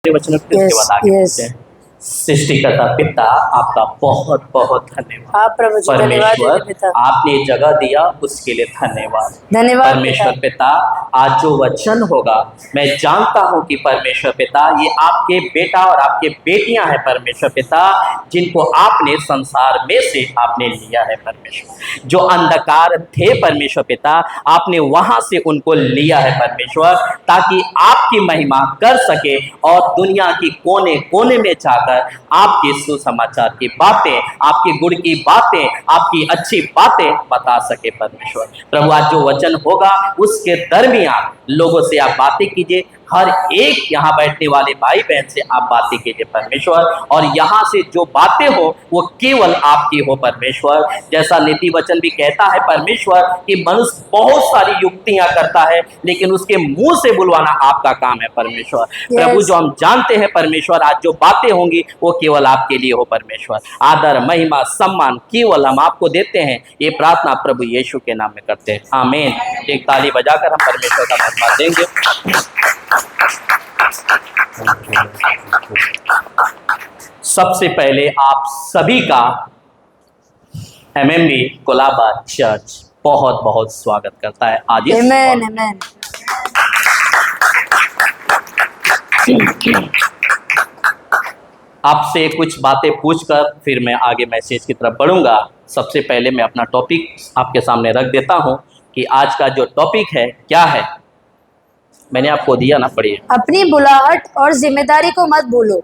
वचन फिर उसके बाद आगे बढ़ते हैं। सृष्टिकर्ता पिता आपका बहुत बहुत धन्यवाद। हाँ प्रभु जी, धन्यवाद परमेश्वर पिता, आपने जगह दिया उसके लिए धन्यवाद। धन्यवाद परमेश्वर पिता आज जो वचन होगा मैं जानता हूं कि परमेश्वर पिता ये आपके बेटा और आपके बेटियां हैं परमेश्वर पिता, जिनको आपने संसार में से आपने लिया है परमेश्वर। जो अंधकार थे परमेश्वर पिता आपने वहां से उनको लिया है परमेश्वर, ताकि आपकी महिमा कर सके और दुनिया की कोने कोने में जाकर आपके सुसमाचार की बातें, आपके गुण की बातें, आपकी अच्छी बातें बता सके परमेश्वर। प्रभु आज जो वचन होगा उसके दरमियान लोगों से आप बातें कीजिए, हर एक यहाँ बैठने वाले भाई बहन से आप बातें कीजिए परमेश्वर, और यहाँ से जो बातें हो वो केवल आपकी हो परमेश्वर। जैसा नीति वचन भी कहता है परमेश्वर कि मनुष्य बहुत सारी युक्तियां करता है लेकिन उसके मुंह से बुलवाना आपका काम है परमेश्वर। प्रभु जो हम जानते हैं परमेश्वर आज जो बातें होंगी वो केवल आपके लिए हो परमेश्वर। आदर महिमा सम्मान केवल हम आपको देते हैं, ये प्रार्थना प्रभु यीशु के नाम में करते हैं, आमीन। एक ताली बजाकर हम परमेश्वर का धन्यवाद देंगे। सबसे पहले आप सभी का एमएमबी कोलाबा चर्च बहुत बहुत स्वागत करता है आज इस आमेन आमेन। आपसे कुछ बातें पूछकर फिर मैं आगे मैसेज की तरफ बढ़ूंगा। सबसे पहले मैं अपना टॉपिक आपके सामने रख देता हूं कि आज का जो टॉपिक है क्या है। मैंने आपको दिया ना, पढ़िए। अपनी बुलाहट और जिम्मेदारी को मत भूलो।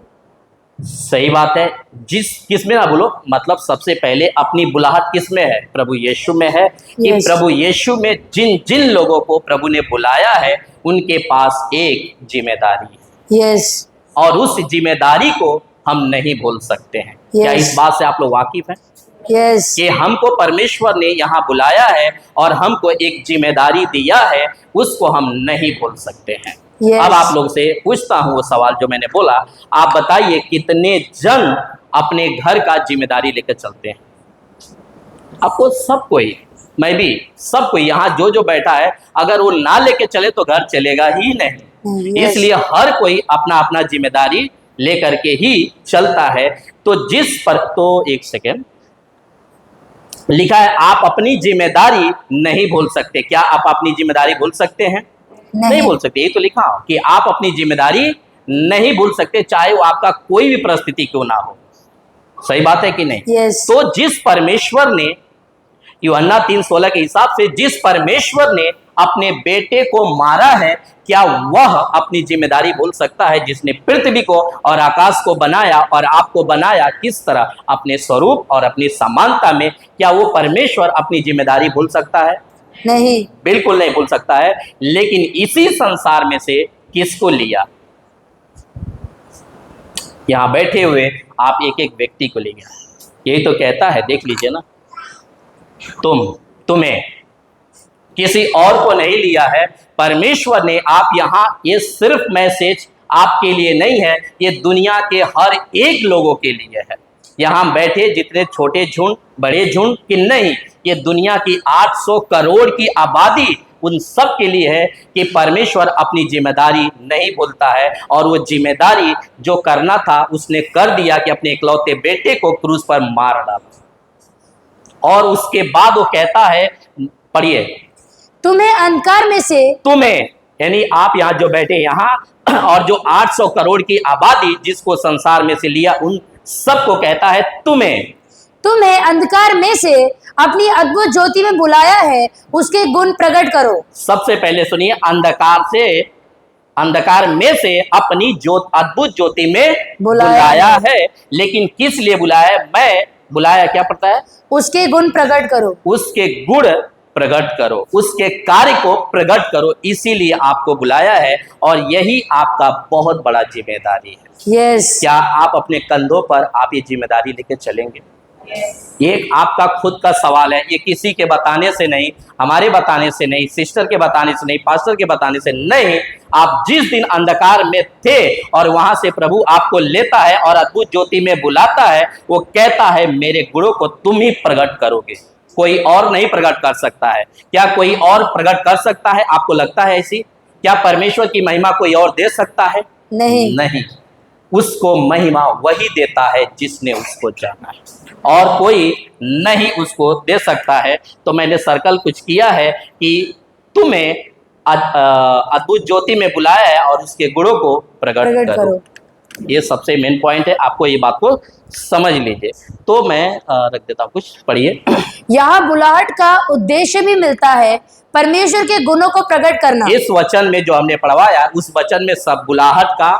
सही बात है, किसमें ना बोलो, मतलब सबसे पहले अपनी बुलाहट किसमें है? प्रभु यीशु में है। कि प्रभु यीशु में जिन जिन लोगों को प्रभु ने बुलाया है उनके पास एक जिम्मेदारी है। और उस जिम्मेदारी को हम नहीं भूल सकते हैं। क्या इस बात से आप लोग वाकिफ हैं? कि हमको परमेश्वर ने यहाँ बुलाया है और हमको एक जिम्मेदारी दिया है, उसको हम नहीं भूल सकते हैं। अब आप लोग से पूछता हूँ वो सवाल जो मैंने बोला, आप बताइए कितने जन अपने घर का जिम्मेदारी लेकर चलते हैं? आपको सब कोई, मैं भी, सब कोई यहाँ जो जो बैठा है अगर वो ना लेके चले तो घर चलेगा ही नहीं। इसलिए हर कोई अपना अपना जिम्मेदारी लेकर के ही चलता है। तो जिस पर, तो एक सेकेंड, लिखा है आप अपनी जिम्मेदारी नहीं भूल सकते। क्या आप अपनी जिम्मेदारी भूल सकते हैं? नहीं भूल सकते। ये तो लिखा हो कि आप अपनी जिम्मेदारी नहीं भूल सकते, चाहे वो आपका कोई भी परिस्थिति क्यों ना हो। सही बात है कि नहीं? तो जिस परमेश्वर ने, यूहन्ना 3:16 के हिसाब से, जिस परमेश्वर ने अपने बेटे को मारा है, क्या वह अपनी जिम्मेदारी भूल सकता है? जिसने पृथ्वी को और आकाश को बनाया और आपको बनाया किस तरह, अपने स्वरूप और अपनी समानता में, क्या वो परमेश्वर अपनी जिम्मेदारी भूल सकता है? नहीं, बिल्कुल नहीं भूल सकता है। लेकिन इसी संसार में से किसको लिया? यहां बैठे हुए आप एक एक व्यक्ति को ले गया। यही तो कहता है, देख लीजिए ना, तुम्हें, किसी और को नहीं लिया है। परमेश्वर ने आप यहां, ये सिर्फ मैसेज आपके लिए नहीं है, ये दुनिया के हर एक लोगों के लिए है। यहां बैठे जितने छोटे झुंड बड़े झुंड कि नहीं, ये दुनिया की 800 करोड़ की आबादी, उन सब के लिए है कि परमेश्वर अपनी जिम्मेदारी नहीं भूलता है। और वो जिम्मेदारी जो करना था उसने कर दिया कि अपने इकलौते बेटे को क्रूस पर मार डाला। और उसके बाद वो कहता है, पढ़िए, तुम्हें अंधकार में से, तुम्हें यानी आप यहाँ जो बैठे यहाँ और जो 800 करोड़ की आबादी जिसको संसार में से लिया, उन सबको कहता है तुम्हें अंधकार में से अपनी अद्भुत ज्योति में बुलाया है, उसके गुण प्रकट करो। सबसे पहले सुनिए, अंधकार में से अपनी अद्भुत ज्योति में बुलाया है। लेकिन किस लिए बुलाया है? मैं बुलाया क्या पड़ता है? उसके गुण प्रकट करो, उसके गुण प्रकट करो, उसके कार्य को प्रकट करो, इसीलिए आपको बुलाया है। और यही आपका बहुत बड़ा जिम्मेदारी है। क्या आप अपने कंधों पर आप ये जिम्मेदारी लेके चलेंगे? ये आपका खुद का सवाल है। ये किसी के बताने से नहीं, हमारे बताने से नहीं, सिस्टर के बताने से नहीं, पास्टर के बताने से नहीं। आप जिस दिन अंधकार में थे और वहां से प्रभु आपको लेता है और अद्भुत ज्योति में बुलाता है, वो कहता है मेरे गुणों को तुम ही प्रकट करोगे, कोई और नहीं प्रकट कर सकता है। क्या कोई और प्रकट कर सकता है? आपको लगता है ऐसी? क्या परमेश्वर की महिमा कोई और दे सकता है? नहीं। उसको महिमा वही देता है जिसने उसको जाना है, और कोई नहीं उसको दे सकता है। तो मैंने सर्कल कुछ किया है कि तुम्हें अद्भुत ज्योति में बुलाया है और उसके गुणों को प्रकट करो। ये सबसे मेन पॉइंट है, आपको ये बात को समझ लीजिए। तो मैं रख देता हूँ, कुछ पढ़िए। यहाँ बुलाहट का उद्देश्य भी मिलता है, परमेश्वर के गुणों को प्रकट करना। इस वचन में जो हमने पढ़वाया, उस वचन में सब बुलाहट का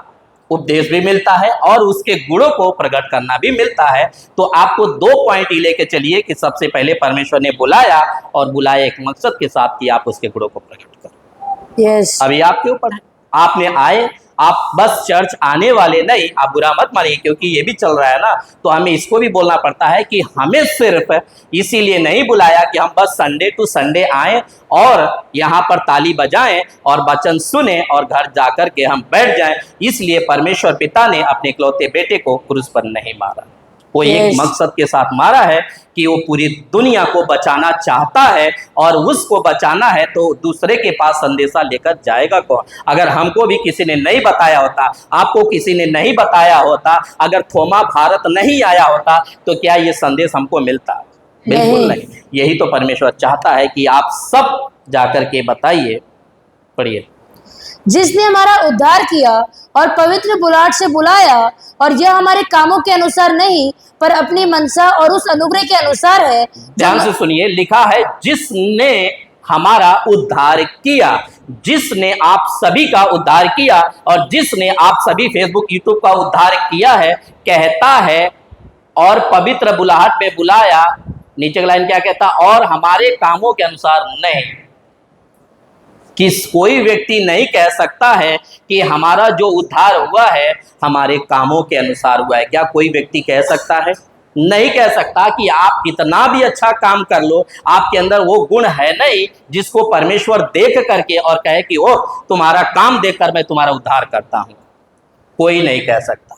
उपदेश भी मिलता है और उसके गुणों को प्रकट करना भी मिलता है। तो आपको 2 पॉइंट ही लेके चलिए कि सबसे पहले परमेश्वर ने बुलाया, और बुलाया एक मकसद के साथ कि आप उसके गुणों को प्रकट करो। यस, अभी आपके ऊपर है, आपने आए, आप बस चर्च आने वाले नहीं, आप बुरा मत मानिए क्योंकि ये भी चल रहा है ना, तो हमें इसको भी बोलना पड़ता है कि हमें सिर्फ इसीलिए नहीं बुलाया कि हम बस संडे टू संडे आए और यहाँ पर ताली बजाएं और वचन सुने और घर जाकर के हम बैठ जाएं। इसलिए परमेश्वर पिता ने अपने इकलौते बेटे को क्रूस पर नहीं मारा, वो एक मकसद के साथ मारा है कि वो पूरी दुनिया को बचाना चाहता है, और उसको बचाना है तो दूसरे के पास संदेशा लेकर जाएगा कौन? अगर हमको भी किसी ने नहीं बताया होता, आपको किसी ने नहीं बताया होता, अगर थोमा भारत नहीं आया होता, तो क्या ये संदेश हमको मिलता? बिल्कुल नहीं। यही तो परमेश्वर चाहता है कि आप सब जाकर के बताइए। पढ़िए। जिसने हमारा उद्धार किया और पवित्र बुलाहट से बुलाया, और यह हमारे कामों के अनुसार नहीं पर अपनी मनसा और उस अनुग्रह के अनुसार है। ध्यान से सुनिए, लिखा है जिसने हमारा उद्धार किया, जिसने आप सभी का उद्धार किया, और जिसने आप सभी फेसबुक यूट्यूब का उद्धार किया है, कहता है और पवित्र बुलाहट में बुलाया। नीचे का लाइन क्या कहता? और हमारे कामों के अनुसार नहीं। कोई व्यक्ति नहीं कह सकता है कि हमारा जो उद्धार हुआ है हमारे कामों के अनुसार हुआ है। क्या कोई व्यक्ति कह सकता है? नहीं कह सकता। कि आप कितना भी अच्छा काम कर लो, आपके अंदर वो गुण है नहीं जिसको परमेश्वर देख करके और कहे कि ओ तुम्हारा काम देखकर मैं तुम्हारा उद्धार करता हूं। कोई नहीं कह सकता।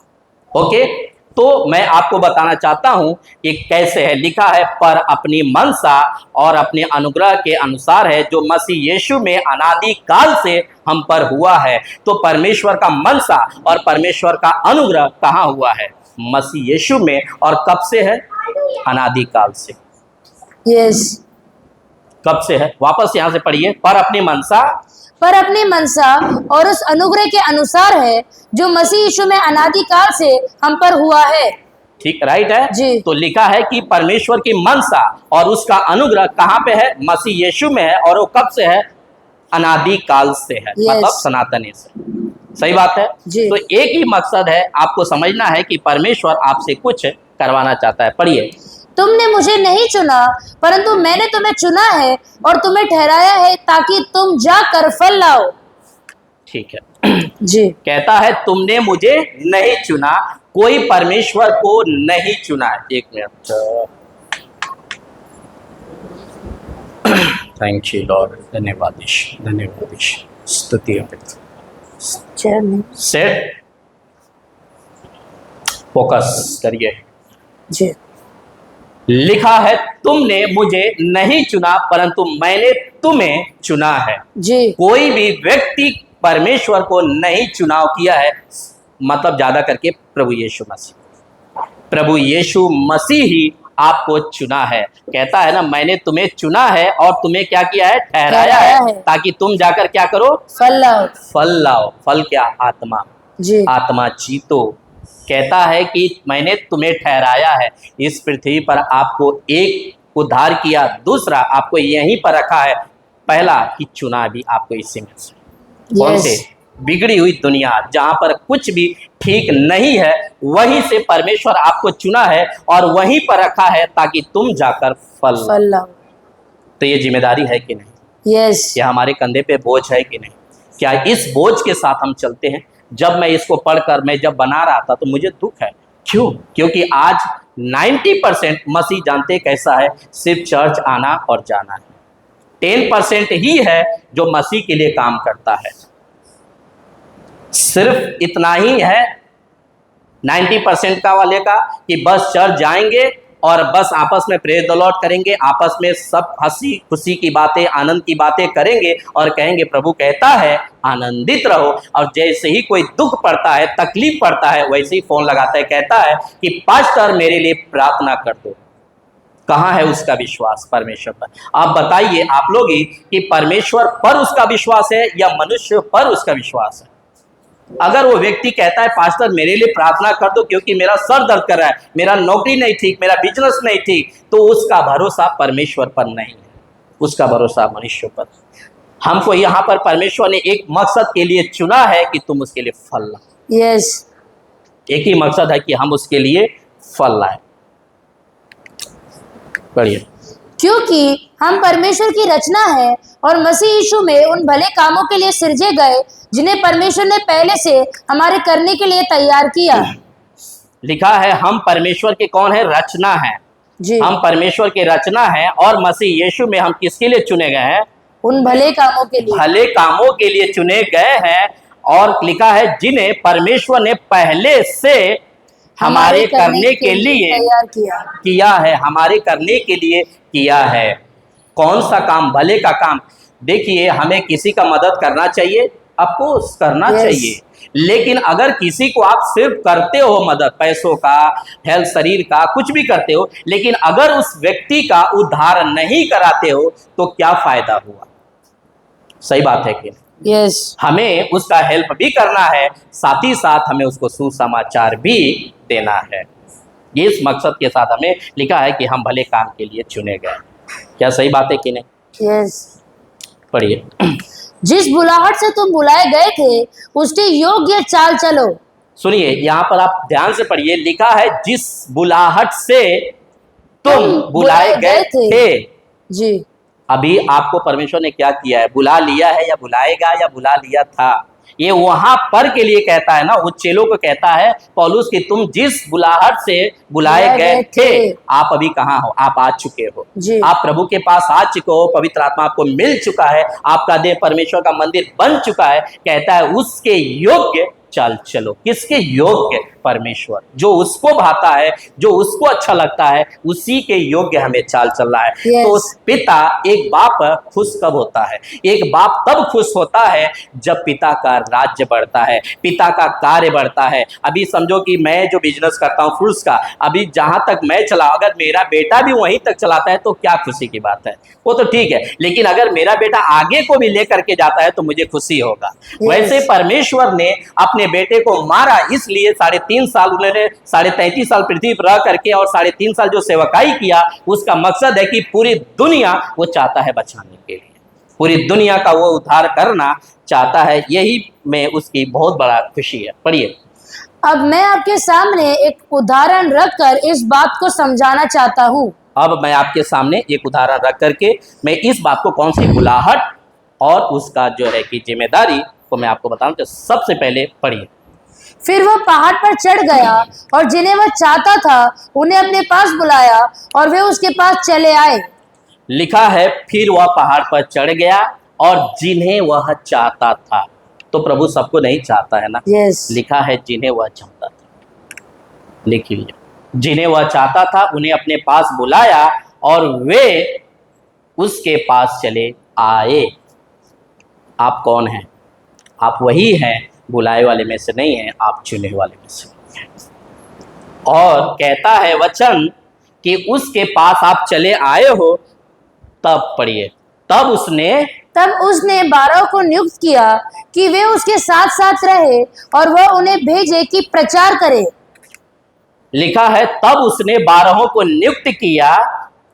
ओके, तो मैं आपको बताना चाहता हूं कि कैसे है। लिखा है पर अपनी मनसा और अपने अनुग्रह के अनुसार है, जो मसीह यीशु में अनादि काल से हम पर हुआ है। तो परमेश्वर का मनसा और परमेश्वर का अनुग्रह कहाँ हुआ है? मसीह यीशु में। और कब से है? अनादि काल से। यस, कब से है? वापस यहां से पढ़िए। पर अपनी मनसा और उस अनुग्रह के अनुसार है, जो मसीह यीशु में अनादि काल से हम पर हुआ है। ठीक, राइट है जी। तो लिखा है कि परमेश्वर की मनसा और उसका अनुग्रह कहाँ पे है? मसीह यीशु में है। और वो कब से है? अनादि काल से है। मतलब सनातनी से। सही बात है जी। तो एक ही मकसद है, आपको समझना है कि परमेश्वर आपसे कुछ करवाना चाहता है। पढ़िए। तुमने मुझे नहीं चुना, परंतु मैंने तुम्हें चुना है और तुम्हें ठहराया है ताकि तुम जाकर फल लाओ। ठीक है जी। कहता है तुमने मुझे नहीं चुना, कोई परमेश्वर को नहीं चुना। एक मिनट। Thank you Lord. धन्यवाद, धन्यवाद, स्तुति। सेट, फोकस करिए जी। लिखा है तुमने मुझे नहीं चुना परंतु मैंने तुम्हें चुना है जी। कोई भी व्यक्ति परमेश्वर को नहीं चुनाव किया है, मतलब ज्यादा करके प्रभु यीशु मसीह ही आपको चुना है। कहता है ना, मैंने तुम्हें चुना है और तुम्हें क्या किया है? ठहराया है ताकि तुम जाकर क्या करो? फल लाओ। फल क्या? आत्मा जी। आत्मा जीतो। कहता है कि मैंने तुम्हें ठहराया है इस पृथ्वी पर, आपको एक उद्धार किया, दूसरा आपको यहीं पर रखा है, पहला कि चुना भी आपको इसी में से। कौन से? बिगड़ी हुई दुनिया जहां पर कुछ भी ठीक नहीं है, वहीं से परमेश्वर आपको चुना है और वहीं पर रखा है ताकि तुम जाकर फल लाओ। तो ये जिम्मेदारी है कि नहीं? यस। क्या हमारे कंधे पे बोझ है कि नहीं? क्या इस बोझ के साथ हम चलते हैं? जब मैं इसको पढ़कर मैं जब बना रहा था तो मुझे दुख है। क्यों? क्योंकि आज 90% मसीह जानते कैसा है? सिर्फ चर्च आना और जाना है। 10% ही है जो मसीह के लिए काम करता है। सिर्फ इतना ही है 90% का वाले का कि बस चर्च जाएंगे और बस आपस में प्रेज द लॉर्ड करेंगे, आपस में सब हंसी खुशी की बातें, आनंद की बातें करेंगे और कहेंगे प्रभु कहता है आनंदित रहो। और जैसे ही कोई दुख पड़ता है, तकलीफ पड़ता है, वैसे ही फोन लगाता है, कहता है कि पास्टर मेरे लिए प्रार्थना कर दो। कहाँ है उसका विश्वास परमेश्वर पर? आप बताइए आप लोग ही कि परमेश्वर पर उसका विश्वास है या मनुष्य पर उसका विश्वास है? अगर वो व्यक्ति कहता है पास्टर मेरे लिए प्रार्थना कर दो क्योंकि मेरा सर दर्द कर रहा है, मेरा नौकरी नहीं ठीक, मेरा बिजनेस नहीं ठीक, तो उसका भरोसा परमेश्वर पर नहीं है, उसका भरोसा मनुष्य पर। हमको यहाँ पर परमेश्वर ने एक मकसद के लिए चुना है कि तुम उसके लिए फल लाओ। यस, एक ही मकसद है कि हम उसके लिए फल लाए। बढ़िया। क्योंकि हम परमेश्वर की रचना है और मसीह यीशु में उन भले कामों के लिए सृजे गए जिन्हें परमेश्वर ने पहले से हमारे करने के लिए तैयार किया। लिखा है हम परमेश्वर के कौन है? रचना है जी, हम परमेश्वर की रचना है और मसीह यीशु में हम किसके लिए चुने गए हैं? उन भले कामों के लिए। भले कामों के लिए चुने गए हैं। और लिखा है जिन्हें परमेश्वर ने पहले से हमारे करने के लिए तैयार किया है, हमारे करने के लिए किया है। कौन सा काम? भले का काम। देखिए हमें किसी का मदद करना चाहिए, आपको करना चाहिए, लेकिन अगर किसी को आप सिर्फ करते हो मदद, पैसों का, हेल्थ, शरीर का, कुछ भी करते हो, लेकिन अगर उस व्यक्ति का उद्धार नहीं कराते हो तो क्या फायदा हुआ? सही बात है कि यस, हमें उसका हेल्प भी करना है, साथ ही साथ हमें उसको सुसमाचार भी देना है। ये इस मकसद के साथ हमें लिखा है कि हम भले काम के लिए चुने गए। क्या सही बात है कि नहीं? यस। पढ़िए। जिस बुलाहट से तुम बुलाए गए थे उसके योग्य चाल चलो। सुनिए यहाँ पर आप ध्यान से पढ़िए, लिखा है जिस बुलाहट से तुम बुलाए गए थे। जी, अभी आपको परमेश्वर ने क्या किया है? बुला लिया है या बुलाएगा या बुला लिया था? ये वहां पर के लिए कहता है ना, वो चेलों को कहता है पौलुस कि तुम जिस बुलाहट से बुलाए गए थे, आप अभी कहाँ हो? आप आ चुके हो, आप प्रभु के पास आ चुके हो, पवित्र आत्मा आपको मिल चुका है, आपका देह परमेश्वर का मंदिर बन चुका है। कहता है उसके योग्य चाल चलो। किसके योग्य? परमेश्वर, जो उसको भाता है, जो उसको अच्छा लगता है, उसी के योग्य हमें चाल चलना है। तो पिता, एक बाप खुश कब होता है? एक बाप तब खुश होता है जब पिता का राज्य बढ़ता है, पिता का कार्य बढ़ता है। अभी समझो कि मैं जो बिजनेस करता हूँ फ्रूट्स का, अभी जहां तक मैं चला, अगर मेरा बेटा भी वहीं तक चलाता है तो क्या खुशी की बात है? वो तो ठीक है, लेकिन अगर मेरा बेटा आगे को भी लेकर के जाता है तो मुझे खुशी होगा। वैसे परमेश्वर ने अपने बेटे को मारा इसलिए 3.5 साल उन्होंने 33.5 साल पृथ्वी पर रह करके और 3.5 साल जो सेवकाई किया, उसका मकसद है कि पूरी दुनिया वो चाहता है बचाने के लिए, पूरी दुनिया का वो उद्धार करना चाहता है। यही में उसकी बहुत बड़ा खुशी है। पढ़िए। अब मैं आपके सामने एक उदाहरण रखकर इस बात को समझाना चाहता हूँ। अब मैं आपके सामने एक उदाहरण रख करके मैं इस बात को, कौन सी बुलाहट और उसका जो है कि जिम्मेदारी को मैं आपको बताऊं। तो सबसे पहले पढ़िए। फिर वह पहाड़ पर चढ़ गया और जिन्हें वह चाहता था उन्हें अपने पास बुलाया और वे उसके पास चले आए। लिखा है फिर वह पहाड़ पर चढ़ गया और जिन्हें वह चाहता था। तो प्रभु सबको नहीं चाहता है ना? लिखा है जिन्हें वह चाहता था। लिख लीजिए, जिन्हें वह चाहता था उन्हें अपने पास बुलाया और वे उसके पास चले आए। आप कौन हैं? आप वही हैं, बुलाए वाले में से नहीं है, आप चुने वाले में से नहीं है। और कहता है वचन कि उसके पास आप चले आए हो। तब पढ़िए, तब उसने 12 को नियुक्त किया कि वे उसके साथ साथ रहे और वह उन्हें भेजे कि प्रचार करे। लिखा है तब उसने 12 को नियुक्त किया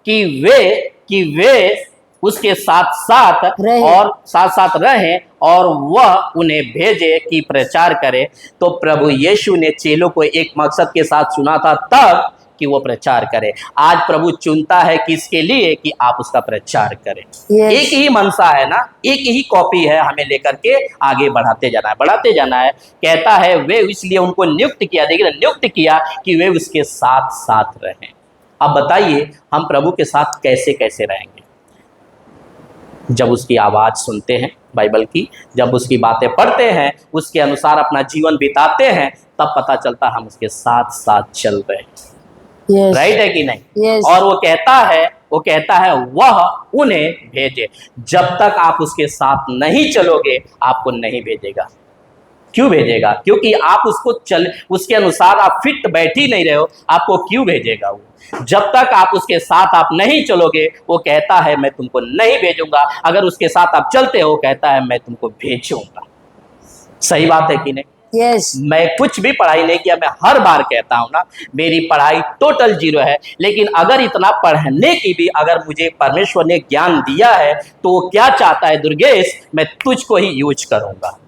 कि वे उसके साथ साथ रहे और वह उन्हें भेजे कि प्रचार करे। तो प्रभु यीशु ने चेलों को एक मकसद के साथ चुना था तब कि वो प्रचार करे। आज प्रभु चुनता है किसके लिए? कि आप उसका प्रचार करें। एक ही मनसा है ना, एक ही कॉपी है, हमें लेकर के आगे बढ़ाते जाना है। कहता है वे इसलिए उनको नियुक्त किया, देखिए नियुक्त किया कि वे उसके साथ साथ रहें। अब बताइए हम प्रभु के साथ कैसे कैसे रहेंगे? जब उसकी आवाज़ सुनते हैं बाइबल की, जब उसकी बातें पढ़ते हैं, उसके अनुसार अपना जीवन बिताते हैं, तब पता चलता हम उसके साथ साथ चल रहे हैं। Yes. राइट है कि नहीं? Yes. और वो कहता है वह उन्हें भेजे। जब तक आप उसके साथ नहीं चलोगे आपको नहीं भेजेगा। क्यों भेजेगा? क्योंकि आप उसके अनुसार आप फिट बैठ ही नहीं रहे हो, आपको क्यों भेजेगा वो? जब तक आप उसके साथ आप नहीं चलोगे वो कहता है मैं तुमको नहीं भेजूंगा, अगर उसके साथ आप चलते हो कहता है मैं तुमको भेजूंगा। सही बात है कि नहीं? Yes. मैं कुछ भी पढ़ाई नहीं किया, मैं हर बार कहता हूं ना, मेरी पढ़ाई टोटल 0 है, लेकिन अगर इतना पढ़ने की भी अगर मुझे परमेश्वर ने ज्ञान दिया है तो वो क्या चाहता है दुर्गेश, मैं तुझको ही यूज करूंगा।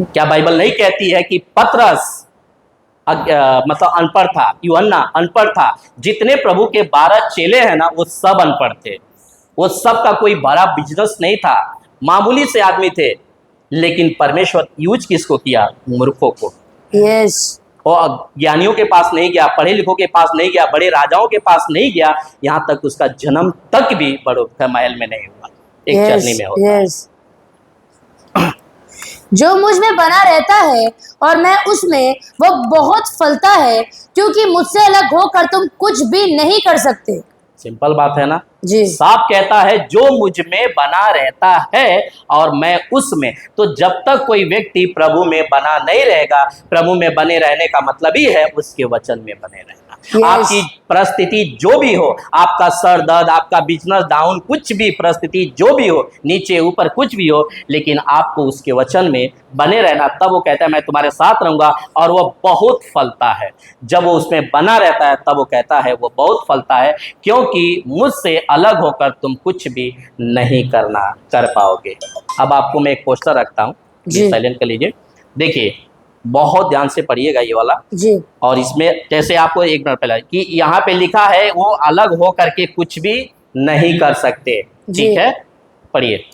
क्या बाइबल नहीं कहती है कि पतरस मतलब अनपढ़ था, यूहन्ना अनपढ़ था, जितने प्रभु के 12 चेले हैं ना वो सब अनपढ़ थे, वो सब का कोई बड़ा बिजनेस नहीं था, मामूली से आदमी थे, लेकिन परमेश्वर यूज किसको किया? मूर्खों को। Yes. और ज्ञानियों के पास नहीं गया, पढ़े लिखों के पास नहीं गया, बड़े राजाओं के पास नहीं गया, यहाँ तक उसका जन्म तक भी बड़े महल में नहीं हुआ, एक Yes. चरनी में होता। Yes. जो मुझ में बना रहता है और मैं उसमें, वो बहुत फलता है, क्योंकि मुझसे अलग होकर तुम कुछ भी नहीं कर सकते। सिंपल बात है ना जी। साफ कहता है जो मुझ में बना रहता है और मैं उसमें। तो जब तक कोई व्यक्ति प्रभु में बना नहीं रहेगा, प्रभु में बने रहने का मतलब ही है उसके वचन में बने रहना। Yes. आपकी परिस्थिति जो भी हो, आपका सर दर्द, आपका बिजनेस डाउन, कुछ भी परिस्थिति जो भी हो, नीचे ऊपर कुछ भी हो, लेकिन आपको उसके वचन में बने रहना, तब वो कहता है मैं तुम्हारे साथ रहूंगा, और वो बहुत फलता है। जब वो उसमें बना रहता है तब वो कहता है वो बहुत फलता है, क्योंकि मुझसे अलग होकर तुम कुछ भी नहीं कर पाओगे। अब आपको मैं एक पोस्टर रखता हूँ, साइलेंट कर लीजिए, देखिए बहुत ध्यान से पढ़िएगा ये वाला जी। और इसमें जैसे आपको एक मिनट पहले कि यहाँ पे लिखा है वो अलग हो करके कुछ भी नहीं कर सकते, ठीक है? पढ़िए।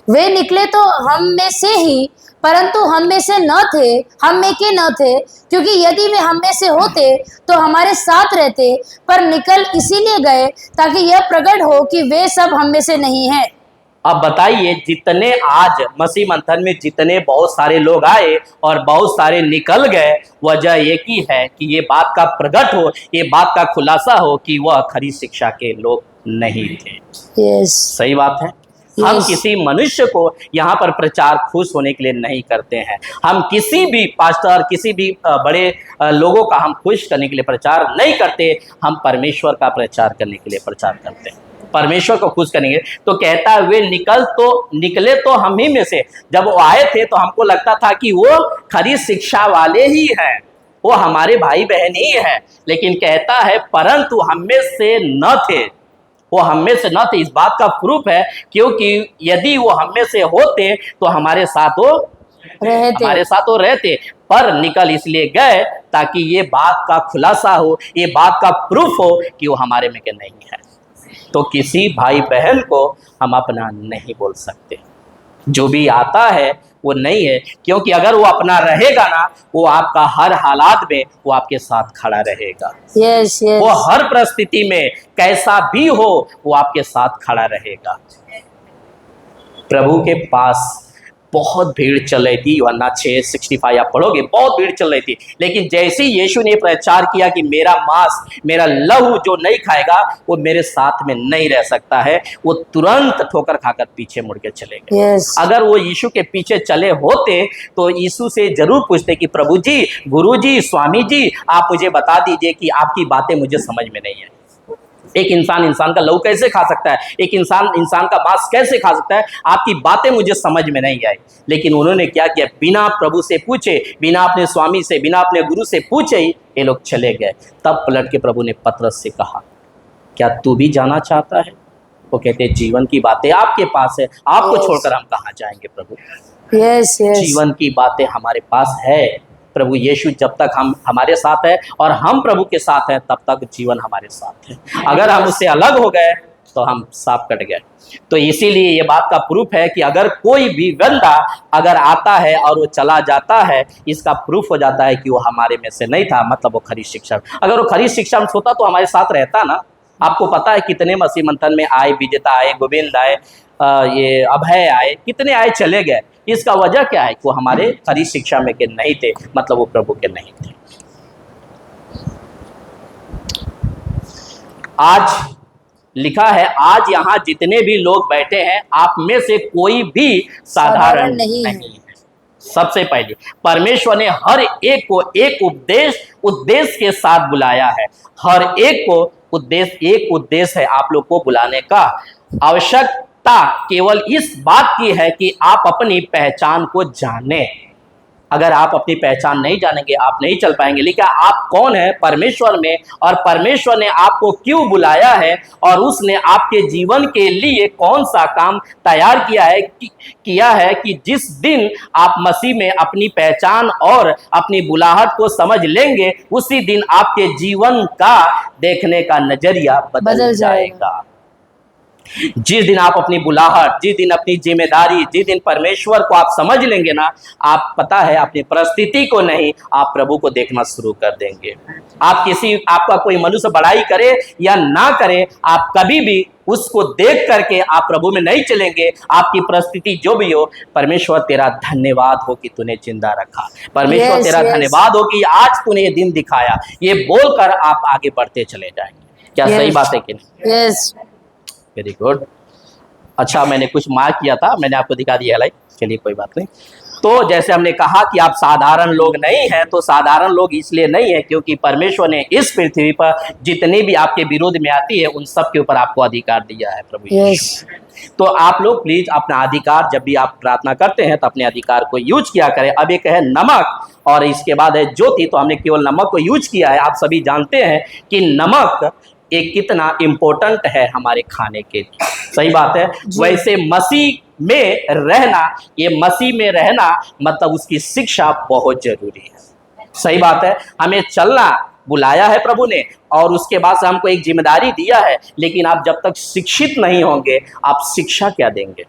वे निकले तो हम में से ही, परंतु हम में से न थे, हम में के न थे, क्योंकि यदि वे हम में से होते तो हमारे साथ रहते, पर निकल इसीलिए गए ताकि यह प्रकट हो कि वे सब हम में से नहीं हैं। अब बताइए, जितने आज मसीह मंथन में जितने बहुत सारे लोग आए और बहुत सारे निकल गए, वजह एक ही है कि ये बात का प्रकट हो, ये बात का खुलासा हो कि वह खरी शिक्षा के लोग नहीं थे। Yes. सही बात है। हम Yes. किसी मनुष्य को यहाँ पर प्रचार खुश होने के लिए नहीं करते हैं, हम किसी भी पास्टर, किसी भी बड़े लोगों का हम खुश करने के लिए प्रचार नहीं करते, हम परमेश्वर का प्रचार करने के लिए प्रचार करते हैं, परमेश्वर को खुश करेंगे। तो कहता है वे निकले तो हम ही में से। जब वो आए थे तो हमको लगता था कि वो खरी शिक्षा वाले ही हैं, वो हमारे भाई बहन ही हैं, लेकिन कहता है परंतु हम में से न थे, वो हम में से न थे। इस बात का प्रूफ है क्योंकि यदि वो हम में से होते तो हमारे साथ वो रहते, पर निकल इसलिए गए ताकि ये बात का खुलासा हो, ये बात का प्रूफ हो कि वो हमारे में के नहीं है। तो किसी भाई बहन को हम अपना नहीं बोल सकते, जो भी आता है वो नहीं है, क्योंकि अगर वो अपना रहेगा ना, वो आपका हर हालात में वो आपके साथ खड़ा रहेगा। Yes, yes. वो हर परिस्थिति में कैसा भी हो वो आपके साथ खड़ा रहेगा। प्रभु के पास बहुत भीड़ चल रही थी, यूहन्ना 6:65 आप पढ़ोगे, बहुत भीड़ चल रही थी, लेकिन जैसे ही यीशु ने प्रचार किया कि मेरा मांस, मेरा लहू जो नहीं खाएगा वो मेरे साथ में नहीं रह सकता है, वो तुरंत ठोकर खाकर पीछे मुड़ के चले गए। Yes. अगर वो यीशु के पीछे चले होते तो यीशु से जरूर पूछते कि प्रभु जी, गुरु जी, स्वामी जी, आप मुझे बता दीजिए कि आपकी बातें मुझे समझ में नहीं है। एक इंसान का लहू कैसे खा सकता है, एक इंसान का मांस कैसे खा सकता है, आपकी बातें मुझे समझ में नहीं आई। लेकिन उन्होंने क्या किया, बिना प्रभु से पूछे, बिना अपने स्वामी से, बिना अपने गुरु से पूछे ही ये लोग चले गए। तब पलट के प्रभु ने पतरस से कहा क्या तू भी जाना चाहता है? वो कहते जीवन की बातें आपके पास है, आपको छोड़कर हम कहाँ जाएंगे प्रभु। Yes, yes. जीवन की बातें हमारे पास है। प्रभु यीशु जब तक हमारे साथ है और हम प्रभु के साथ हैं तब तक जीवन हमारे साथ है। अगर हम उससे अलग हो गए तो हम सांप कट गए। तो इसीलिए ये बात का प्रूफ है कि अगर कोई भी बंदा अगर आता है और वो चला जाता है, इसका प्रूफ हो जाता है कि वो हमारे में से नहीं था, मतलब वो खरी शिक्षा। अगर वो खरी शिक्षा में होता तो हमारे साथ रहता ना। आपको पता है कितने मसीह मंथन में आए, विजेता आए, गोविंद आए, ये अभय आए, कितने आए चले गए। इसका वजह क्या है कि वो हमारे खरी शिक्षा में के नहीं थे, मतलब वो प्रभु के नहीं थे। आज लिखा है, आज यहाँ जितने भी लोग बैठे हैं आप में से कोई भी साधारण नहीं है। सबसे पहले परमेश्वर ने हर एक को एक उद्देश्य के साथ बुलाया है। हर एक को एक उद्देश्य है आप लोग को बुलाने का। आवश्यकता केवल इस बात की है कि आप अपनी पहचान को जाने। अगर आप अपनी पहचान नहीं जानेंगे आप नहीं चल पाएंगे। लेकिन आप कौन है परमेश्वर में, और परमेश्वर ने आपको क्यों बुलाया है, और उसने आपके जीवन के लिए कौन सा काम तैयार किया है कि जिस दिन आप मसीह में अपनी पहचान और अपनी बुलाहट को समझ लेंगे, उसी दिन आपके जीवन का देखने का नजरिया बदल जाएगा। जिस दिन आप अपनी बुलाहट, जिस दिन अपनी जिम्मेदारी, जिस दिन परमेश्वर को आप समझ लेंगे ना, आप पता है अपनी परिस्थिति को नहीं, आप प्रभु को देखना शुरू कर देंगे। आपका कोई मनुष्य बड़ाई करे या ना करे, आप कभी भी उसको देख करके आप प्रभु में नहीं चलेंगे। आपकी परिस्थिति जो भी हो, परमेश्वर तेरा धन्यवाद हो कि तूने जिंदा रखा, परमेश्वर तेरा धन्यवाद हो कि आज तूने ये दिन दिखाया, ये बोलकर आप आगे बढ़ते चले जाएंगे। क्या सही बात है कि नहीं? Very good. अच्छा, मैंने कुछ मार्क किया था, मैंने आपको दिखा दिया लाइक, चलिए कोई बात नहीं। तो जैसे हमने कहा कि आप साधारण लोग नहीं हैं, तो साधारण लोग इसलिए नहीं है क्योंकि परमेश्वर ने इस पृथ्वी पर जितने भी आपके विरोध में आती है उन सब के ऊपर आपको अधिकार दिया है प्रभु यीशु। तो आप लोग प्लीज अपना अधिकार, जब भी आप प्रार्थना करते हैं तो अपने अधिकार को यूज किया करें। अब एक है नमक और इसके बाद है ज्योति। तो हमने केवल नमक को यूज किया है। आप सभी जानते हैं कि नमक एक कितना इम्पोर्टेंट है हमारे खाने के लिए। सही बात है। वैसे मसीह में रहना, ये मसीह में रहना मतलब उसकी शिक्षा बहुत जरूरी है। सही बात है। हमें चलना बुलाया है प्रभु ने और उसके बाद से हमको एक जिम्मेदारी दिया है, लेकिन आप जब तक शिक्षित नहीं होंगे आप शिक्षा क्या देंगे?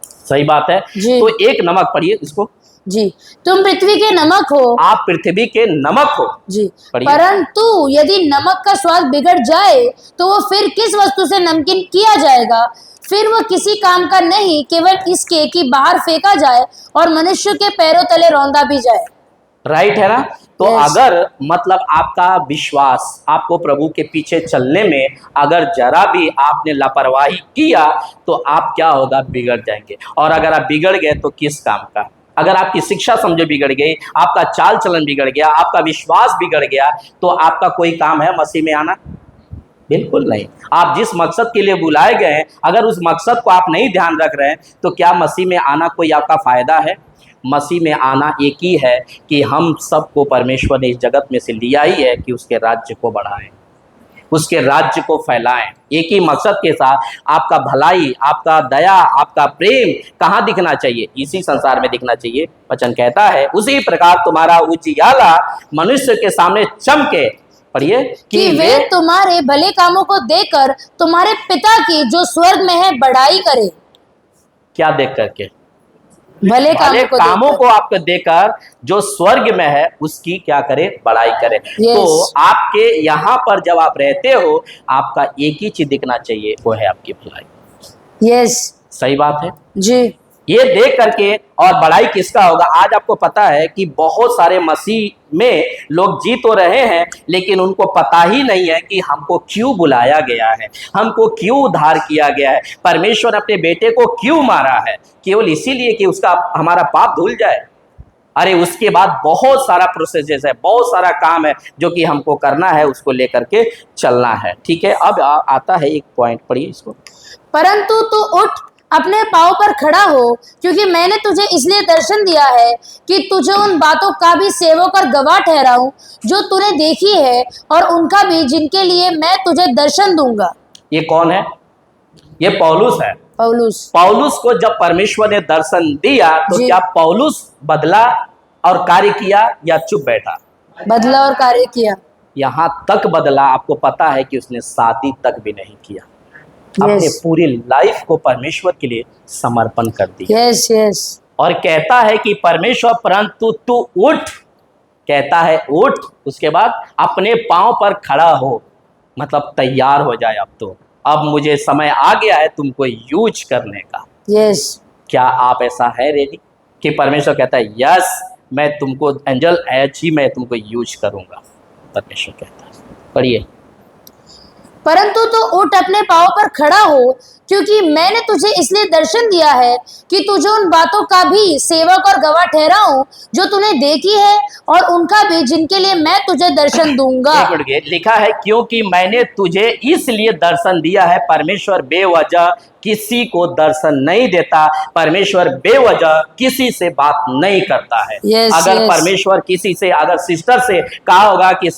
सही बात है। तो एक नमक पढ़िए इसको जी। तुम पृथ्वी के नमक हो। आप पृथ्वी के नमक हो जी। परंतु यदि नमक का स्वाद बिगड़ जाए तो वो फिर किस वस्तु से नमकीन किया जाएगा? फिर वो किसी काम का नहीं, केवल इसके कि बाहर फेंका जाए और मनुष्य के पैरों तले रौंदा भी जाए। राइट है ना? तो अगर मतलब आपका विश्वास, आपको प्रभु के पीछे चलने में अगर जरा भी आपने लापरवाही किया तो आप क्या होगा? बिगड़ जाएंगे। और अगर आप बिगड़ गए तो किस काम का? अगर आपकी शिक्षा समझो बिगड़ गई, आपका चाल चलन बिगड़ गया, आपका विश्वास बिगड़ गया, तो आपका कोई काम है मसीह में आना? बिल्कुल नहीं। आप जिस मकसद के लिए बुलाए गए हैं, अगर उस मकसद को आप नहीं ध्यान रख रहे हैं तो क्या मसीह में आना कोई आपका फायदा है? मसीह में आना एक ही है कि हम सबको परमेश्वर ने इस जगत में से लिया ही है कि उसके राज्य को बढ़ाएं, उसके राज्य को फैलाएं। एक ही मकसद के साथ आपका भलाई, आपका दया, आपका प्रेम कहाँ दिखना चाहिए? इसी संसार में दिखना चाहिए। वचन कहता है उसी प्रकार तुम्हारा उजियाला मनुष्य के सामने चमके, पढ़िए, कि वे तुम्हारे भले कामों को देखकर तुम्हारे पिता की जो स्वर्ग में है बड़ाई करे। क्या देख करके? भले कामों को आपको देकर जो स्वर्ग में है उसकी क्या करे? बड़ाई करे। तो आपके यहाँ पर जब आप रहते हो आपका एक ही चीज दिखना चाहिए, वो है आपकी भलाई। यस, सही बात है जी। ये देख करके, और बड़ाई किसका होगा? आज आपको पता है कि बहुत सारे मसीह में लोग जी तो रहे हैं लेकिन उनको पता ही नहीं है कि हमको क्यों बुलाया गया है, हमको क्यों उद्धार किया गया है, परमेश्वर ने अपने बेटे को क्यों मारा है, केवल इसीलिए कि उसका हमारा पाप धुल जाए। अरे उसके बाद बहुत सारा प्रोसेस है, बहुत सारा काम है जो कि हमको करना है, उसको लेकर के चलना है। ठीक है। अब आता है एक पॉइंट, पढ़िए इसको। परंतु तू उठ, अपने पाँव पर खड़ा हो, क्योंकि मैंने तुझे इसलिए दर्शन दिया है कि तुझे उन बातों का भी सेवक और गवाह ठहराऊं जो तूने देखी है, और उनका भी जिनके लिए मैं तुझे दर्शन दूंगा। ये कौन है? ये पौलुस है। पौलुस को जब परमेश्वर ने दर्शन दिया तो क्या पौलुस बदला और कार्य किया या चुप बैठा? बदला और कार्य किया। यहाँ तक बदला, आपको पता है कि उसने शादी तक भी नहीं किया। अपने पूरी लाइफ को परमेश्वर के लिए समर्पण कर दिया। Yes yes. और कहता है कि परमेश्वर परंतु तू उठ, कहता है उठ, उसके बाद अपने पांव पर खड़ा हो, मतलब तैयार हो जाए। अब मुझे समय आ गया है तुमको यूज करने का। यस। क्या आप ऐसा है रेडी कि परमेश्वर कहता है यस मैं तुमको एंजल एज ही मैं तुमको यूज करूंगा? परमेश्वर कहता है। पढ़िए। परंतु तू उठ अपने पाँव पर खड़ा हो, क्योंकि मैंने तुझे इसलिए दर्शन दिया है कि तुझे उन बातों का भी सेवक और गवाह ठहराऊं जो तूने देखी है, और उनका भी जिनके लिए मैं तुझे दर्शन दूंगा। एक मिनट के लिखा है, क्योंकि मैंने तुझे इसलिए दर्शन दिया है। परमेश्वर बेवजह किसी को दर्शन नहीं देता, परमेश्वर बेवजह किसी से बात नहीं करता है। Yes, अगर yes. परमेश्वर किसी से, अगर सिस्टर से कहा होगा कि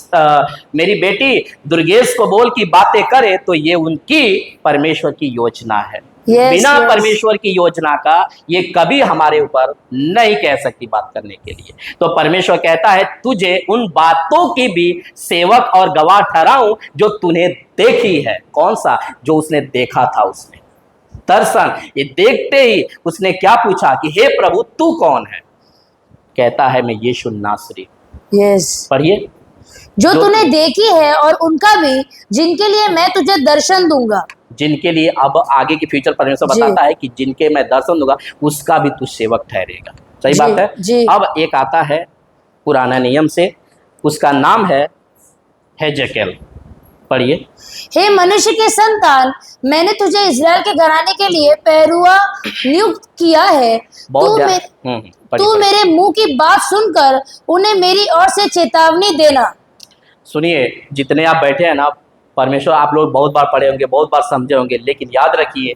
मेरी बेटी दुर्गेश को बोल की बातें करे, तो ये उनकी परमेश्वर की योजना है। Yes, बिना yes. परमेश्वर की योजना का ये कभी हमारे ऊपर नहीं कह सकती बात करने के लिए। तो परमेश्वर कहता है, तुझे उन बातों की भी सेवक और गवाह ठहराऊं जो तूने देखी है। कौन सा? जो उसने देखा था, उसने दर्शन। ये देखते ही उसने क्या पूछा कि हे प्रभु तू कौन है? कहता है मैं यीशु नासरी। यस, पढ़िए, जो तूने देखी है, और उनका भी जिनके लिए मैं तुझे दर्शन दूंगा। जिनके लिए, अब आगे की फ्यूचर परमेश्वर जी। बताता है कि जिनके मैं दर्शन दूंगा उसका भी तू सेवक ठहरेगा। सही जी, बात है जी। अब एक आता है पुराना नियम से, उसका नाम है हेजेकेल। पढ़िए, हे मनुष्य के संतान, मैंने तुझे इस्राएल के घराने के लिए पहरुआ नियुक्त किया है। बहुत ध्यान- तू पढ़िए। मेरे मुंह की बात सुनकर उन्हें मेरी ओर से चेतावनी देना। सुनिए, जितने आप बैठे हैं ना, परमेश्वर आप लोग बहुत बार पढ़े होंगे, बहुत बार समझे होंगे, लेकिन याद रखिए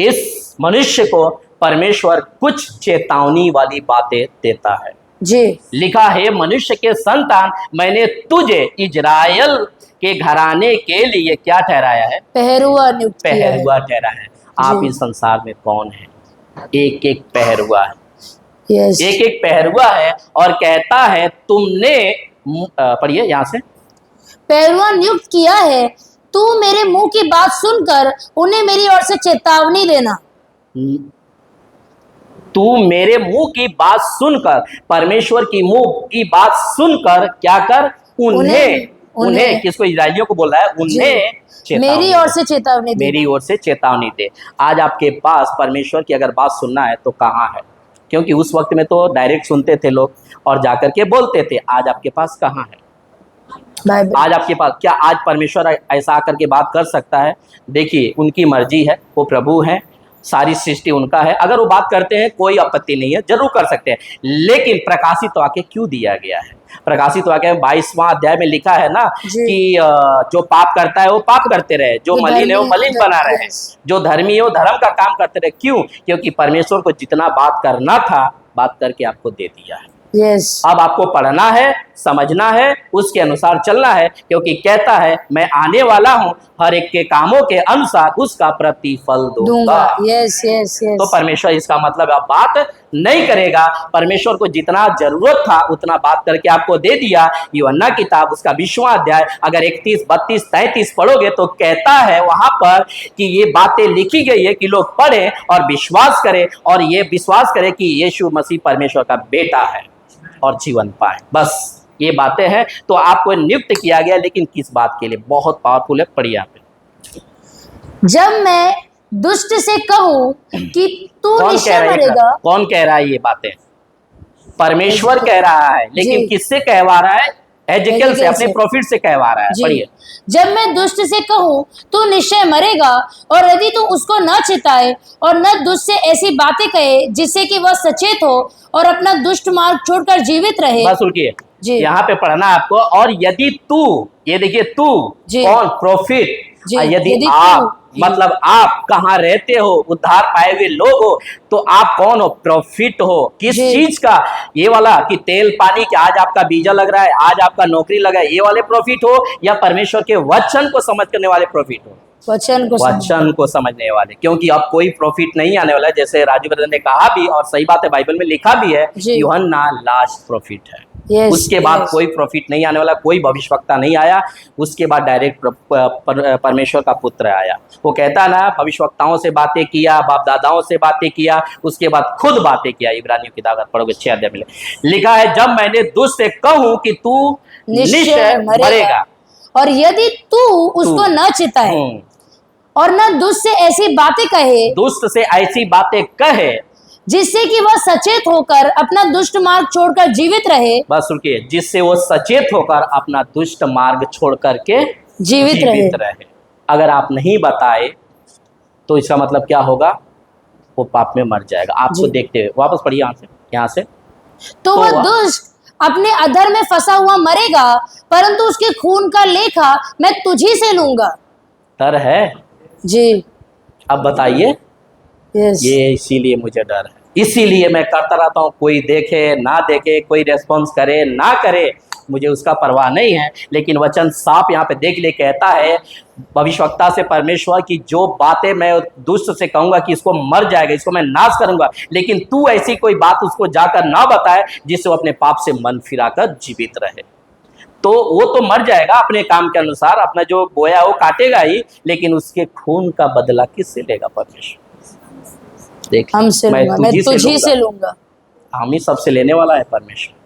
इस मनुष्य को परमेश्वर कुछ चेतावनी वाली बातें देता है। जी, लिखा है, मनुष्य के संतान, मैंने तुझे इजराइल के घराने के लिए क्या ठहराया है? पहरुआ नियुक्त किया है। पहरुआ ठहरा है। आप जी। इस संसार में कौन है? एक एक पहरुआ है, यस, एक एक पहरुआ है। और कहता है तुमने, पढ़िए यहाँ से, पहरुआ नियुक्त किया है। तू मेरे मुंह की बात सुनकर उन्हें मेरी ओर से चेतावनी देना। तू मेरे मुंह की बात सुनकर, परमेश्वर की मुंह की बात सुनकर क्या कर? उन्हें किसको? इजराइलियों को बोल रहा है, उन्हें चेतावनी मेरी ओर से चेतावनी दे। मेरी ओर से चेतावनी दे। आज आपके पास परमेश्वर की अगर बात सुनना है तो कहाँ है? क्योंकि उस वक्त में तो डायरेक्ट सुनते थे लोग और जाकर के बोलते थे। आज आपके पास कहाँ है? बाइबल। आज आपके पास क्या? आज परमेश्वर ऐसा आकर के बात कर सकता है? देखिए, उनकी मर्जी है, वो प्रभु हैं, सारी सृष्टि उनका है। अगर वो बात करते हैं कोई आपत्ति नहीं है, जरूर कर सकते हैं। लेकिन प्रकाशित वाक्य क्यों दिया गया है? प्रकाशित वाक्य 22वां अध्याय में लिखा है ना कि जो पाप करता है वो पाप करते रहे, जो मलिन है वो मलिन बना रहे, जो धर्मी है वो धर्म का काम करते रहे। क्यों? क्योंकि परमेश्वर को जितना बात करना था, बात करके आपको दे दिया है। यस, अब आपको पढ़ना है, समझना है, उसके अनुसार चलना है, क्योंकि कहता है मैं आने वाला हूं, हर एक के कामों के अनुसार उसका प्रतिफल दूंगा। Yes, yes, yes. तो परमेश्वर, इसका मतलब आप बात नहीं करेगा। परमेश्वर को जितना जरूरत था उतना बात करके आपको दे दिया। यूहन्ना किताब उसका 20वां अध्याय अगर 31, 32, 33 पढ़ोगे तो कहता है वहां पर कि ये बातें लिखी गई है कि लोग पढ़ें और विश्वास करें, और ये विश्वास करें कि यीशु मसीह परमेश्वर का बेटा है और जीवन पाए। बस ये बातें हैं। तो आपको नियुक्त किया गया, लेकिन किस बात के लिए? बहुत पावरफुल है, पढ़िए यहाँ पे। जब मैं दुष्ट से कहूं कि तू निश्चय मरेगा। कौन कह रहा है ये बातें? परमेश्वर कह रहा है, लेकिन किससे कहवा रहा है? हेजेकेल से, अपने प्रॉफिट से कहवा रहा है। पढ़िए, जब मैं दुष्ट से कहूं तू निश्चय मरेगा, और यदि तू उसको न चिताए और न दुष्ट से ऐसी बातें कहे जिससे कि वह सचेत हो और अपना दुष्ट मार्ग छोड़कर जीवित रहे। बस रुकिए, यहाँ पे पढ़ना आपको। और यदि तू, ये देखिए तू कौन? प्रॉफिट। यदि आप, मतलब आप कहाँ रहते हो, उद्धार पाए हुए लोग हो, तो आप कौन हो? प्रॉफिट हो। किस चीज का? ये वाला कि तेल पानी के, आज आपका वीजा लग रहा है, आज आपका नौकरी लगा है, ये वाले प्रॉफिट हो, या परमेश्वर के वचन को समझ करने वाले प्रॉफिट हो? वचन को समझने वाले। क्योंकि अब कोई प्रॉफिट नहीं आने वाला है, जैसे राजू ब्रदर ने कहा भी, और सही बात है, बाइबल में लिखा भी है, यूहन्ना लास्ट प्रॉफिट है। उसके बाद कोई प्रॉफिट नहीं आने वाला। कोई भविष्यवक्ता नहीं आया, उसके बाद डायरेक्ट परमेश्वर का पुत्र आया। वो कहता ना, भविष्यवक्ताओं से बातें किया, बाप दादाओं से बातें किया, उसके बाद खुद बातें किया। इब्रानियों की किताब पढ़ोगे 6 अध्याय में लिखा है, जब मैंने दुष्ट से कहूं कि तू निश्चय मरेगा, और यदि तू उसको न चिताए और न दुष्ट से ऐसी बातें कहे, दुष्ट से ऐसी बातें कहे जिससे कि वह सचेत होकर अपना दुष्ट मार्ग छोड़कर जीवित रहे। बस रुकिए, जिससे वो सचेत होकर अपना दुष्ट मार्ग छोड़ करके जीवित रहे। अगर आप नहीं बताए तो इसका मतलब क्या होगा, वो पाप में मर जाएगा। आपको जी। देखते हुए वापस पढ़िए यहाँ से तो वह वह- दुष्ट अपने अधर में फंसा हुआ मरेगा, परंतु उसके खून का लेखा मैं तुझी से लूंगा। डर है। जी। अब बताइए, यस। ये इसीलिए मुझे डर है, इसीलिए मैं करता रहता हूँ, कोई देखे ना देखे, कोई रेस्पॉन्स करे ना करे, मुझे उसका परवाह नहीं है। लेकिन वचन साफ यहाँ पे देख ले कहता है भविष्यवक्ता से परमेश्वर की, जो बातें मैं दुष्ट से कहूंगा कि इसको मर जाएगा, इसको मैं नाश करूंगा, लेकिन तू ऐसी कोई बात उसको जाकर ना बताए जिससे वो अपने पाप से मन फिराकर जीवित रहे। तो वो तो मर जाएगा अपने काम के अनुसार, अपना जो बोया वो काटेगा ही, लेकिन उसके खून का बदला किससे लेगा? परमेश्वर। देख, हमसे लूंगा, मैं तुझी से लूंगा। हम ही सबसे लेने वाला है परमेश्वर।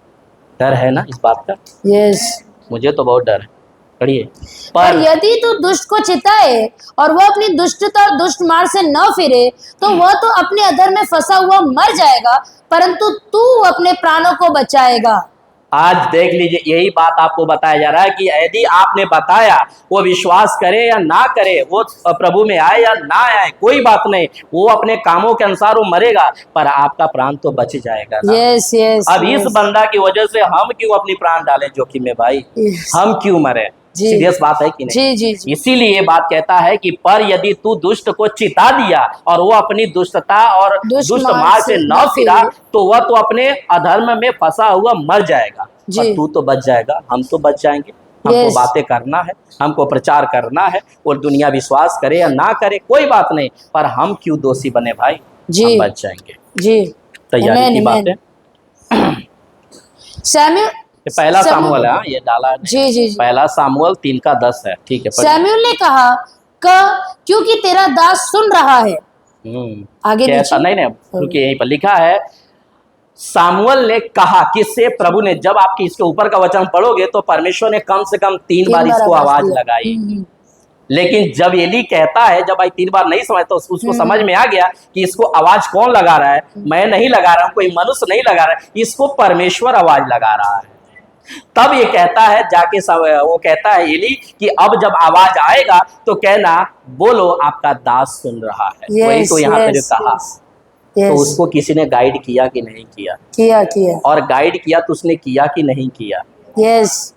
डर है ना इस बात का? यस। मुझे तो बहुत डर है। पढ़िए। पर यदि तू दुष्ट को चिताए और वह अपनी दुष्टता और दुष्ट मार्ग से न फिरे, तो वह तो अपने अधर में फंसा हुआ मर जाएगा, परंतु तू अपने प्राणों को बचाएगा। आज देख लीजिए, यही बात आपको बताया जा रहा है कि यदि आपने बताया, वो विश्वास करे या ना करे, वो प्रभु में आए या ना आए, कोई बात नहीं, वो अपने कामों के अनुसार वो मरेगा, पर आपका प्राण तो बच जाएगा ना। Yes yes. अब इस बंदा की वजह से हम क्यों अपनी प्राण डालें जोखिम में भाई? हम क्यों मरे? जी। सीरियस बात है कि नहीं? जी जी जी। इसीलिए ये बात कहता है कि पर यदि तू दुष्ट को चिता दिया और वो अपनी दुष्टता और दुष्ट दुष्ट मार्ग मार्ग से से न न फिरा, फिरे, तो वह तो अपने अधर्म में फंसा हुआ मर जाएगा। जी। पर तू तो बच जाएगा, हम तो बच जाएंगे। हमको Yes. बातें करना है, हमको प्रचार करना है, और दुनिया विश्वास करे या ना करे कोई बात नहीं, पर हम क्यों दोषी बने भाई? जी। हम बच जाएंगे। जी। तैयारी Amen, की बात amen. है। सैमुअल ये पहला सामुएल है, ये डाला है। जी जी जी। पहला सामुएल 3:10 है। ठीक है, पढ़िए। सैमुअल ने कहा क्योंकि तेरा दास सुन रहा है। आगे कहता नीचे। नहीं नहीं, क्योंकि यहीं पर लिखा है सामुएल ने कहा, किससे? प्रभु ने। जब आपकी इसके ऊपर का वचन पढ़ोगे तो परमेश्वर ने कम से कम 3 बार इसको आवाज दिया। लगाई। लेकिन जब एली कहता है, जब भाई 3 बार नहीं समझ, तो उसको समझ में आ गया कि इसको आवाज कौन लगा रहा है। मैं नहीं लगा रहा हूं, कोई मनुष्य नहीं लगा रहा है, इसको परमेश्वर आवाज लगा रहा है। तब ये कहता है जाके वो कहता है एली कि अब जब आवाज आएगा तो कहना, बोलो आपका दास सुन रहा है। वही तो यहाँ पे जो कहा। तो उसको किसी ने गाइड किया कि नहीं किया? किया। और गाइड किया तो उसने किया कि नहीं किया? यस।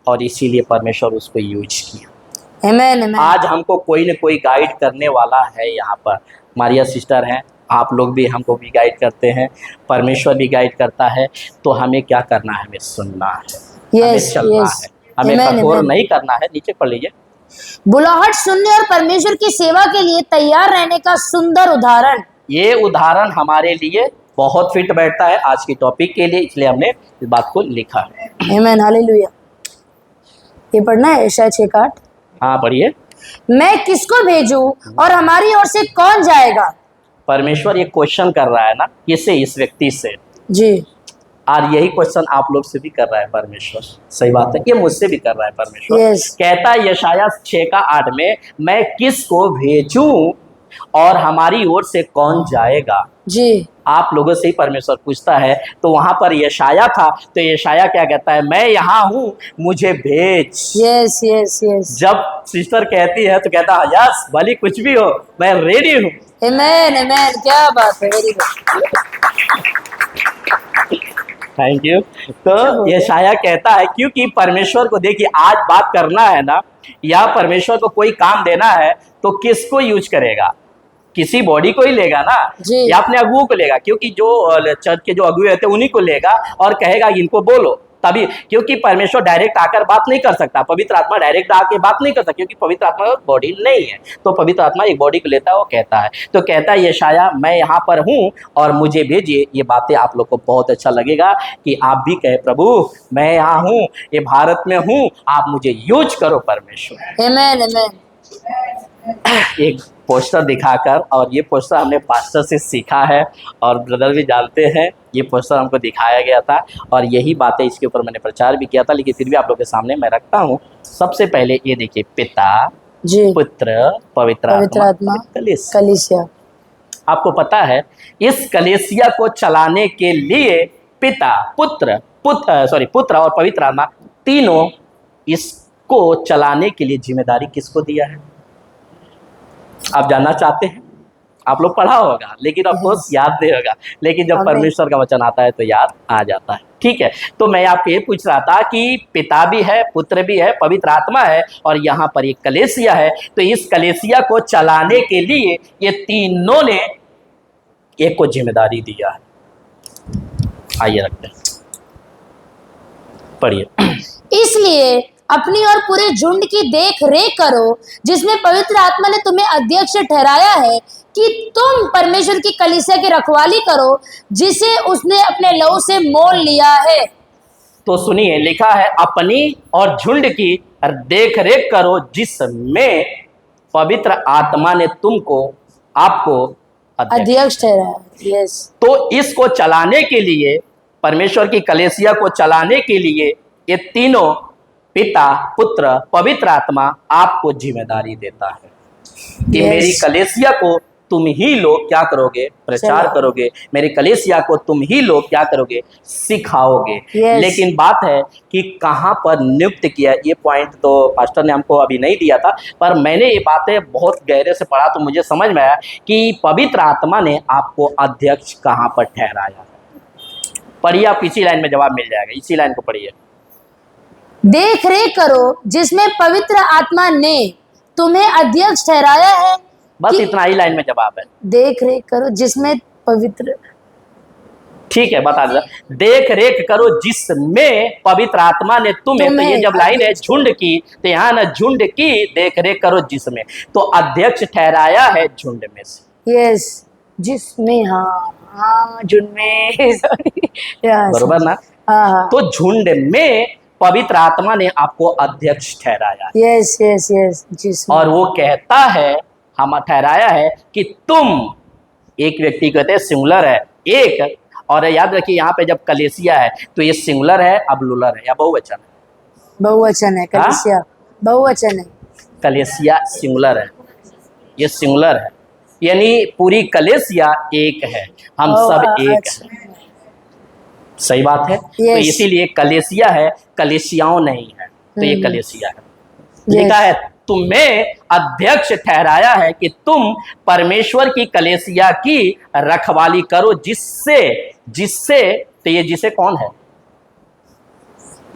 और इसीलिए परमेश्वर उसको यूज किया। आमेन आमेन। आज हमको कोई न कोई गाइड करने वाला है। यहाँ पर मारिया सिस्टर हैं, आप लोग भी हमको भी गाइड करते हैं, परमेश्वर भी गाइड करता है। तो हमें क्या करना है? हमें सुनना है, हमें चलना है, हमें कठोर नहीं करना है। नीचे पढ़ लीजिए। बुलाहट सुनने और परमेश्वर की सेवा के लिए तैयार रहने का सुंदर उदाहरण। ये उदाहरण हमारे लिए बहुत फिट बैठता है आज की टॉपिक के लिए, इसलिए हमने इस बात को लिखा है। Amen hallelujah. ये पढ़ना है यशायाह 6:8। हाँ पढ़िए। मैं किसको भेजूं और हमारी ओर से कौन जाएगा? परमेश्वर ये क्वेश्चन कर रहा है ना, किससे? इस व्यक्ति से। जी। और यही क्वेश्चन आप लोग से भी कर रहा है परमेश्वर। सही बात है, ये मुझसे भी कर रहा है परमेश्वर। yes. कहता है यशायाह 6:8 में, मैं किसको भेजूं और हमारी ओर से कौन जाएगा? जी। आप लोगों से ही परमेश्वर पूछता है। तो वहां पर यशायाह था, तो यशायाह क्या कहता है? मैं यहाँ हूँ, मुझे भेज। Yes yes yes. जब सिस्टर कहती है तो कहता है यस, भले कुछ भी हो, मैं रेडी हूँ। आमेन आमेन। क्या बात है, वेरी गुड। Thank you. तो यशायाह कहता है, क्योंकि परमेश्वर को देखिए, आज बात करना है ना, या परमेश्वर को कोई काम देना है तो किसको यूज करेगा? किसी बॉडी को ही लेगा ना, या अपने अगुओं को लेगा, क्योंकि जो चर्च के जो अगुए होते हैं उन्हीं को लेगा और कहेगा इनको बोलो। तभी, क्योंकि परमेश्वर डायरेक्ट आकर बात नहीं कर सकता, पवित्र आत्मा डायरेक्ट आके बात नहीं कर सकता, क्योंकि पवित्र आत्मा बॉडी नहीं है। तो पवित्र आत्मा एक बॉडी को लेता है, वो कहता है। तो कहता है यशायाह, मैं यहाँ पर हूँ और मुझे भेजिए। ये बातें आप लोग को बहुत अच्छा लगेगा कि आप भी कहे, प्रभु मैं यहाँ हूँ, ये भारत में हूँ, आप मुझे यूज करो परमेश्वर। आमेन आमेन। एक पोस्टर दिखाकर, और ये पोस्टर हमने पास्टर से सीखा है और ब्रदर भी जानते हैं, ये पोस्टर हमको दिखाया गया था और यही बातें इसके ऊपर मैंने प्रचार भी किया था, लेकिन फिर भी आप लोगों के सामने मैं रखता हूँ। सबसे पहले ये देखिए, पिता जी, पुत्र पवित्र आत्मा कलीसिया। आपको पता है, इस कलीसिया को चलाने के लिए पिता पुत्र और पवित्र आत्मा तीनों इसको चलाने के लिए जिम्मेदारी किसको दिया है? आप जानना चाहते हैं? आप लोग पढ़ा होगा लेकिन अफकोर्स याद नहीं होगा, लेकिन जब Amen. परमेश्वर का वचन आता है तो याद आ जाता है। ठीक है, तो मैं आपको ये पूछ रहा था कि पिता भी है, पुत्र भी है, पवित्र आत्मा है और यहाँ पर एक कलीसिया है। तो इस कलीसिया को चलाने के लिए ये तीनों ने एक को जिम्मेदारी दिया है। आइए रखते हैं, पढ़िए। इसलिए अपनी और पूरे झुंड की देख रेख करो जिसमें पवित्र आत्मा ने तुम्हें अध्यक्ष ठहराया है कि तुम परमेश्वर की कलीसिया की रखवाली करो जिसे उसने अपने लहू से मोल लिया है। तो सुनिए, लिखा है अपनी और झुंड की देख रेख करो जिसमें पवित्र आत्मा ने तुमको आपको अध्यक्ष ठहराया। यस, तो इसको चलाने के लिए, परमेश्वर की कलीसिया को चलाने के लिए ये तीनों पिता, पुत्र, पवित्र आत्मा आपको जिम्मेदारी देता है कि Yes. मेरी कलीसिया को तुम ही लोग क्या करोगे? प्रचार चलो। करोगे। मेरी कलीसिया को तुम ही लोग क्या करोगे? सिखाओगे। Yes. लेकिन बात है कि कहाँ पर नियुक्त किया, ये पॉइंट तो पास्टर ने हमको अभी नहीं दिया था, पर मैंने ये बातें बहुत गहरे से पढ़ा तो मुझे समझ में आया कि पवित्र आत्मा ने आपको अध्यक्ष कहाँ पर ठहराया है। पढ़िए, आप इसी लाइन में जवाब मिल जाएगा, इसी लाइन को पढ़िए। देख रेख करो जिसमें पवित्र आत्मा ने तुम्हें अध्यक्ष ठहराया है। बस कि इतना ही लाइन में जवाब है। देख रेख करो जिसमें पवित्र, ठीक है, बता दो। देख रेख करो जिसमें पवित्र आत्मा ने तुम्हें, तो ये जब लाइन है झुंड की, तो यहाँ ना झुंड की देख रेख करो जिसमें, तो अध्यक्ष ठहराया है झुंड में से। यस, जिसमें, हाँ झुंड में सॉरी, बरोबर ना? हाँ, तो झुंड में पवित्र आत्मा ने आपको अध्यक्ष ठहराया है। यस यस यस, जिसमें, और वो कहता है, हम ठहराया है कि तुम, एक व्यक्ति कहते हैं सिंगुलर है, एक, और याद रखिए यहाँ पे जब कलीसिया है तो ये सिंगुलर है, अब प्लूरल है या बहुवचन है? बहुवचन है कलीसिया, बहुवचन है। कलीसिया सिंगुलर है, ये सिंगुलर है, यानी पूरी कलीसिया एक है, हम सब एक हैं। सही बात है। तो इसीलिए कलीसिया है, कलीसियाओं नहीं है, तो ये कलीसिया है। लिखा है तुम्हें अध्यक्ष ठहराया है कि तुम परमेश्वर की कलीसिया की रखवाली करो जिससे, जिससे, तो ये जिसे कौन है?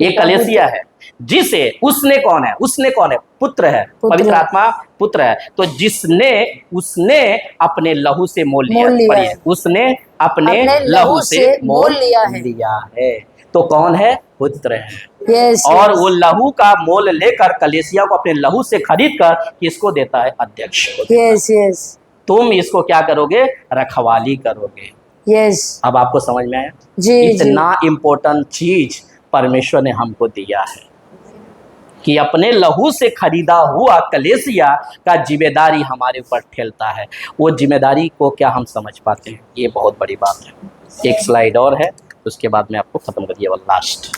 ये कलीसिया है। जिसे, उसने कौन है? उसने कौन है? पुत्र है, पवित्र आत्मा पुत्र है। तो जिसने, उसने अपने लहू से मोल लिया है। उसने अपने लहू से मोल लिया है। तो कौन है? पुत्र है। Yes, और वो लहू का मोल लेकर कलीसिया को अपने लहू से खरीद कर किसको देता है? अध्यक्ष को। यस यस, तुम इसको क्या करोगे? रखवाली करोगे। यस, अब आपको समझ में आया? जी, इतना इम्पोर्टेंट चीज परमेश्वर ने हमको दिया है कि अपने लहू से खरीदा हुआ कलीसिया का जिम्मेदारी हमारे ऊपर ठेलता है। वो जिम्मेदारी को क्या हम समझ पाते हैं? ये बहुत बड़ी बात है। एक स्लाइड और है, उसके बाद में आपको खत्म करिए, वो लास्ट।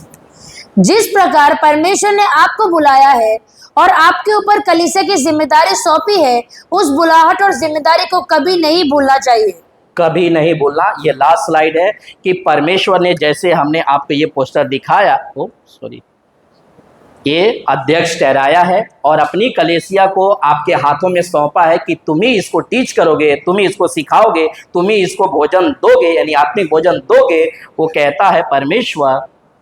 जिस प्रकार परमेश्वर ने आपको बुलाया है और आपके ऊपर कलीसिया की जिम्मेदारी सौंपी है, उस बुलाहट और जिम्मेदारी को कभी नहीं भूलना चाहिए। कभी नहीं बोलना। ये लास्ट स्लाइड है कि परमेश्वर ने, जैसे हमने आपको ये पोस्टर दिखाया, ये अध्यक्ष ठहराया है और अपनी कलीसिया को आपके हाथों में सौंपा है कि तुम ही इसको टीच करोगे, तुम ही इसको सिखाओगे, तुम ही इसको भोजन दोगे, यानी आत्मिक भोजन दोगे। वो कहता है परमेश्वर,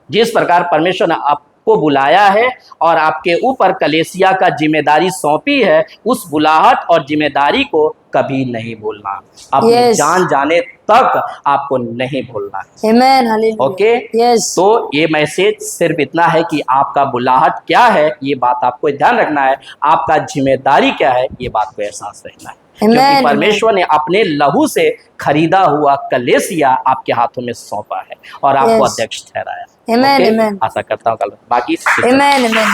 जिस प्रकार परमेश्वर ने आपको बुलाया है और आपके ऊपर कलीसिया का जिम्मेदारी सौंपी है, उस बुलाहट और जिम्मेदारी को कभी नहीं भूलना। अपनी जान जाने तक आपको नहीं भूलना। आमेन, हालेलुया। Okay, yes. तो ये मैसेज सिर्फ इतना है कि आपका बुलाहट क्या है, ये बात आपको ध्यान रखना है। आपका जिम्मेदारी क्या है, ये बात को एहसास रखना है। क्योंकि परमेश्वर ने अपने लहू से खरीदा हुआ कलीसिया आपके हाथों में सौंपा है और आपको अध्यक्ष ठहराया। आमेन, आमेन। आशा करता हूँ कल बाकी आमेन, आमेन।